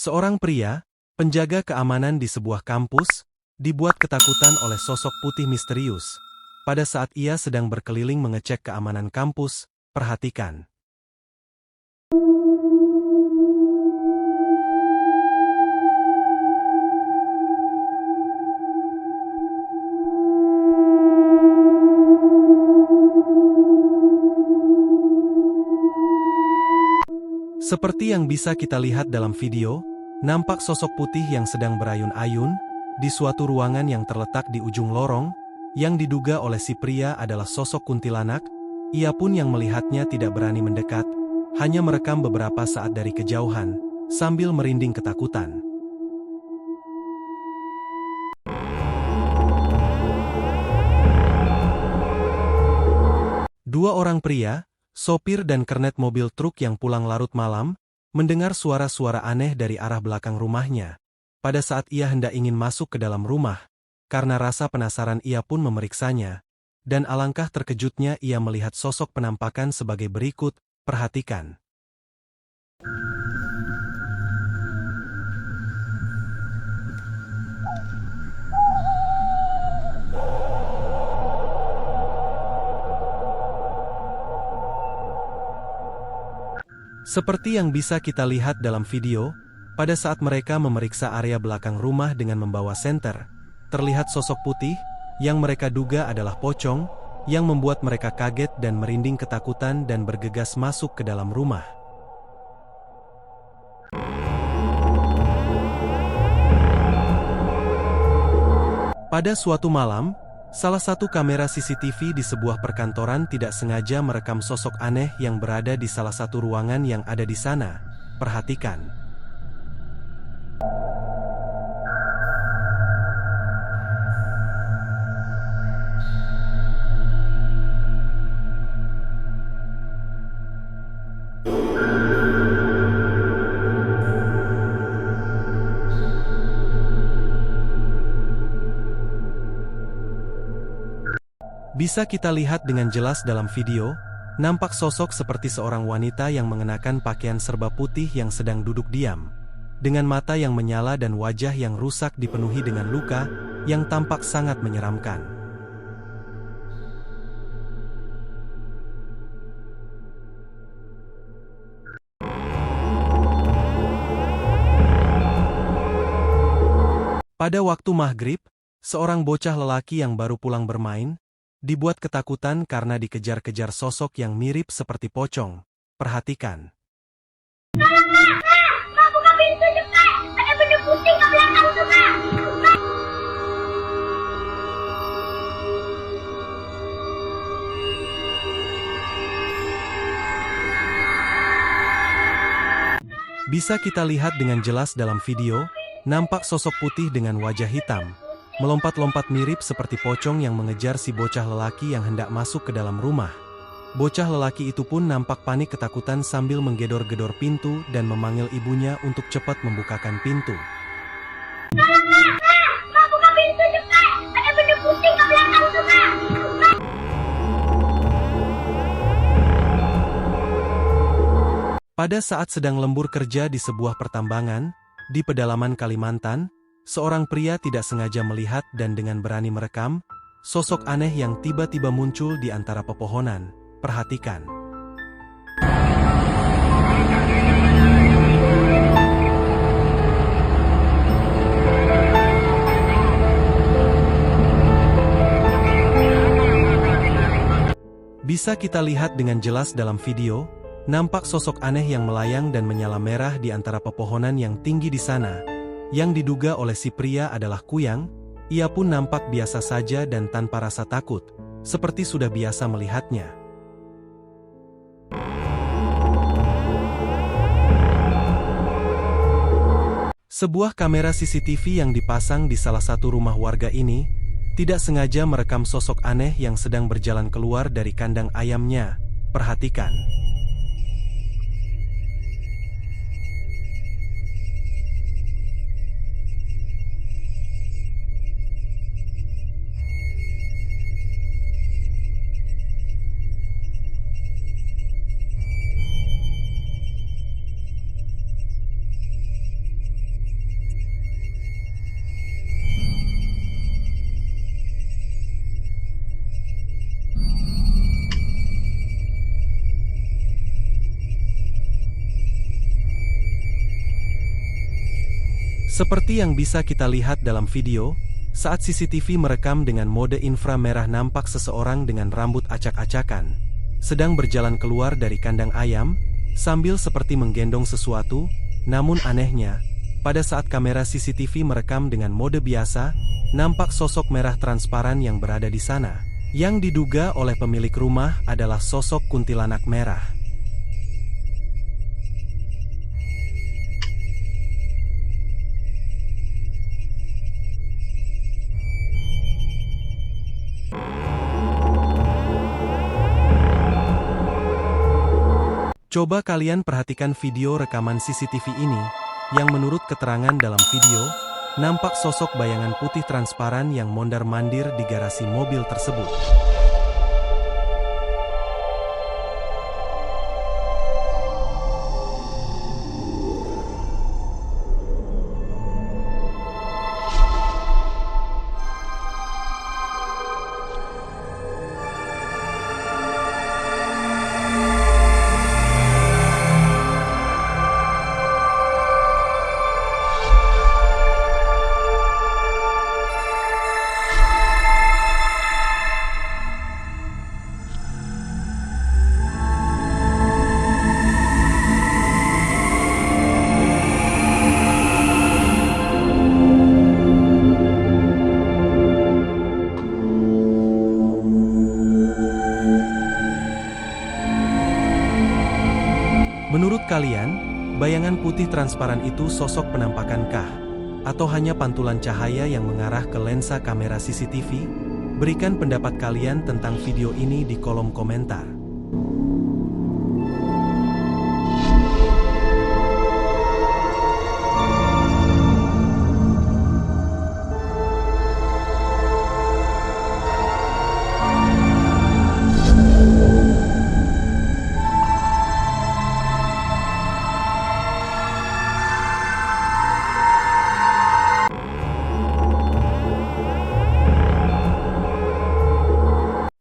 Seorang pria, penjaga keamanan di sebuah kampus, dibuat ketakutan oleh sosok putih misterius. Pada saat ia sedang berkeliling mengecek keamanan kampus, perhatikan. Seperti yang bisa kita lihat dalam video, nampak sosok putih yang sedang berayun-ayun di suatu ruangan yang terletak di ujung lorong, yang diduga oleh si pria adalah sosok kuntilanak. Ia pun yang melihatnya tidak berani mendekat, hanya merekam beberapa saat dari kejauhan, sambil merinding ketakutan. Dua orang pria, sopir dan kernet mobil truk yang pulang larut malam, mendengar suara-suara aneh dari arah belakang rumahnya. Pada saat ia hendak ingin masuk ke dalam rumah, karena rasa penasaran ia pun memeriksanya, dan alangkah terkejutnya ia melihat sosok penampakan sebagai berikut, perhatikan. Seperti yang bisa kita lihat dalam video, pada saat mereka memeriksa area belakang rumah dengan membawa senter, terlihat sosok putih, yang mereka duga adalah pocong, yang membuat mereka kaget dan merinding ketakutan dan bergegas masuk ke dalam rumah. Pada suatu malam, salah satu kamera CCTV di sebuah perkantoran tidak sengaja merekam sosok aneh yang berada di salah satu ruangan yang ada di sana. Perhatikan. Bisa kita lihat dengan jelas dalam video, nampak sosok seperti seorang wanita yang mengenakan pakaian serba putih yang sedang duduk diam, dengan mata yang menyala dan wajah yang rusak dipenuhi dengan luka, yang tampak sangat menyeramkan. Pada waktu maghrib, seorang bocah lelaki yang baru pulang bermain, dibuat ketakutan karena dikejar-kejar sosok yang mirip seperti pocong. Perhatikan. Kak, buka pintu cepat! Ada benda putih ke belakang tuh, Kak! Bisa kita lihat dengan jelas dalam video, nampak sosok putih dengan wajah hitam, melompat-lompat mirip seperti pocong yang mengejar si bocah lelaki yang hendak masuk ke dalam rumah. Bocah lelaki itu pun nampak panik ketakutan sambil menggedor-gedor pintu dan memanggil ibunya untuk cepat membukakan pintu. Kak, buka pintu cepat! Ada benda putih ke belakang tuh, Kak! Pada saat sedang lembur kerja di sebuah pertambangan, di pedalaman Kalimantan, seorang pria tidak sengaja melihat dan dengan berani merekam sosok aneh yang tiba-tiba muncul di antara pepohonan. Perhatikan. Bisa kita lihat dengan jelas dalam video, nampak sosok aneh yang melayang dan menyala merah di antara pepohonan yang tinggi di sana. Yang diduga oleh si pria adalah kuyang, ia pun nampak biasa saja dan tanpa rasa takut, seperti sudah biasa melihatnya. Sebuah kamera CCTV yang dipasang di salah satu rumah warga ini, tidak sengaja merekam sosok aneh yang sedang berjalan keluar dari kandang ayamnya. Perhatikan. Seperti yang bisa kita lihat dalam video, saat CCTV merekam dengan mode inframerah nampak seseorang dengan rambut acak-acakan, sedang berjalan keluar dari kandang ayam, sambil seperti menggendong sesuatu. Namun anehnya, pada saat kamera CCTV merekam dengan mode biasa, nampak sosok merah transparan yang berada di sana. Yang diduga oleh pemilik rumah adalah sosok kuntilanak merah. Coba kalian perhatikan video rekaman CCTV ini, yang menurut keterangan dalam video, nampak sosok bayangan putih transparan yang mondar-mandir di garasi mobil tersebut. Menurut kalian, bayangan putih transparan itu sosok penampakankah? Atau hanya pantulan cahaya yang mengarah ke lensa kamera CCTV? Berikan pendapat kalian tentang video ini di kolom komentar.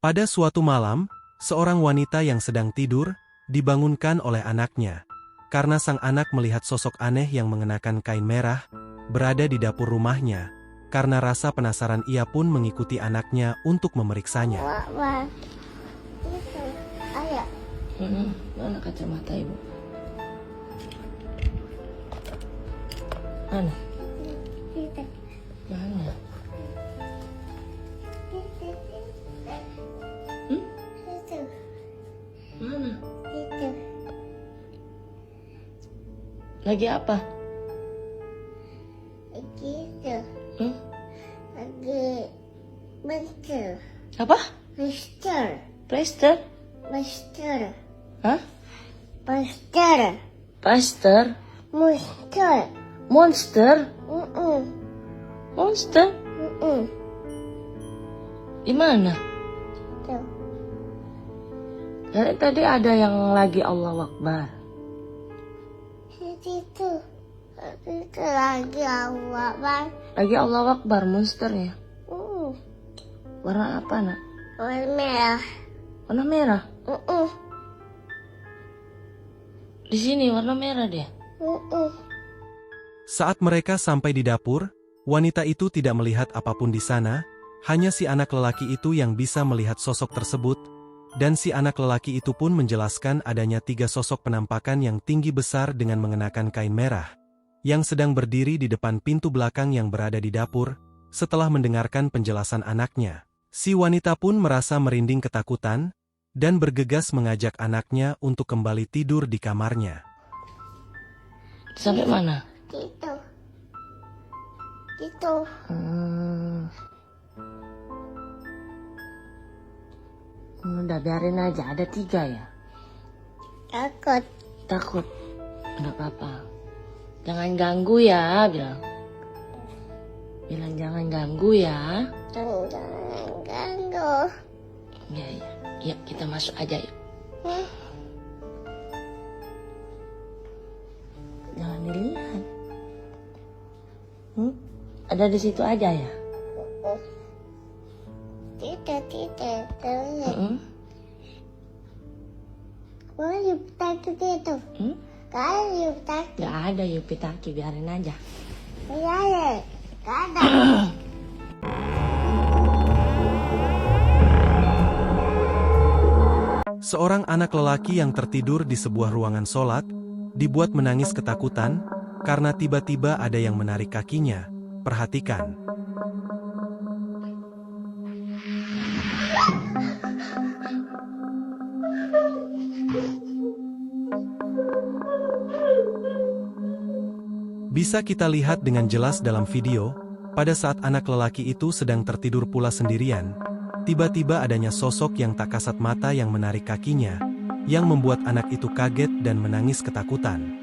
Pada suatu malam, seorang wanita yang sedang tidur, dibangunkan oleh anaknya. Karena sang anak melihat sosok aneh yang mengenakan kain merah, berada di dapur rumahnya. Karena rasa penasaran ia pun mengikuti anaknya untuk memeriksanya. Ayah. Mana kacamata ibu? Mana? Mana? Mana? Lagi apa? Lagi monster. Apa? Monster. Plaster? Monster. Hah? Monster. Plaster? Monster. Monster? Monster? Di mana? Tuh. Dari tadi ada yang lagi Allahu Akbar. Itu lagi awak bang. Lagi Allahu Akbar monsternya. Warna apa nak? Warna merah. Warna merah? Di sini warna merah dia. Saat mereka sampai di dapur, wanita itu tidak melihat apapun di sana, hanya si anak lelaki itu yang bisa melihat sosok tersebut. Dan si anak lelaki itu pun menjelaskan adanya 3 sosok penampakan yang tinggi besar dengan mengenakan kain merah, yang sedang berdiri di depan pintu belakang yang berada di dapur. Setelah mendengarkan penjelasan anaknya, si wanita pun merasa merinding ketakutan, dan bergegas mengajak anaknya untuk kembali tidur di kamarnya. Sampai mana? Gitu. Udah biarin aja, ada 3 ya. Takut. Enggak apa-apa. Jangan ganggu ya, bilang jangan ganggu ya. Jangan ganggu. Ya, kita masuk aja yuk. Jangan dilihat. Ada di situ aja ya. Tidak. Kalau takut itu. Kalau takut. Gak ada Yupitaki, biarin aja. Iya, ya. Gak ada. Seorang anak lelaki yang tertidur di sebuah ruangan sholat, dibuat menangis ketakutan, karena tiba-tiba ada yang menarik kakinya. Perhatikan. Bisa kita lihat dengan jelas dalam video, pada saat anak lelaki itu sedang tertidur pula sendirian, tiba-tiba adanya sosok yang tak kasat mata yang menarik kakinya, yang membuat anak itu kaget dan menangis ketakutan.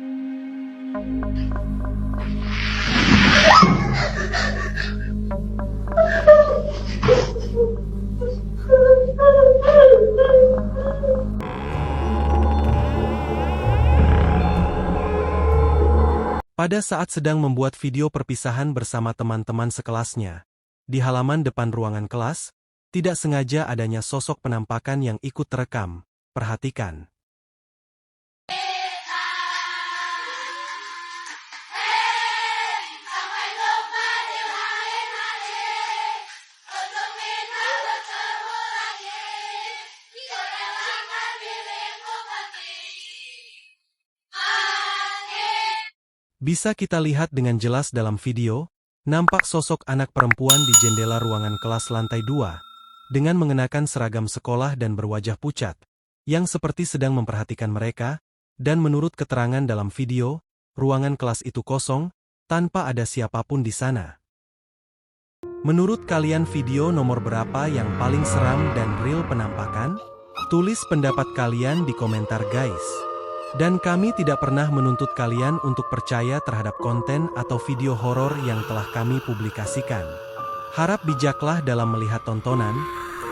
Pada saat sedang membuat video perpisahan bersama teman-teman sekelasnya, di halaman depan ruangan kelas, tidak sengaja adanya sosok penampakan yang ikut terekam. Perhatikan. Bisa kita lihat dengan jelas dalam video, nampak sosok anak perempuan di jendela ruangan kelas lantai 2, dengan mengenakan seragam sekolah dan berwajah pucat, yang seperti sedang memperhatikan mereka, dan menurut keterangan dalam video, ruangan kelas itu kosong, tanpa ada siapapun di sana. Menurut kalian video nomor berapa yang paling seram dan real penampakan? Tulis pendapat kalian di komentar guys. Dan kami tidak pernah menuntut kalian untuk percaya terhadap konten atau video horor yang telah kami publikasikan. Harap bijaklah dalam melihat tontonan,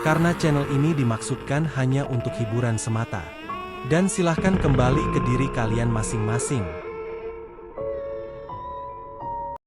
karena channel ini dimaksudkan hanya untuk hiburan semata. Dan silahkan kembali ke diri kalian masing-masing.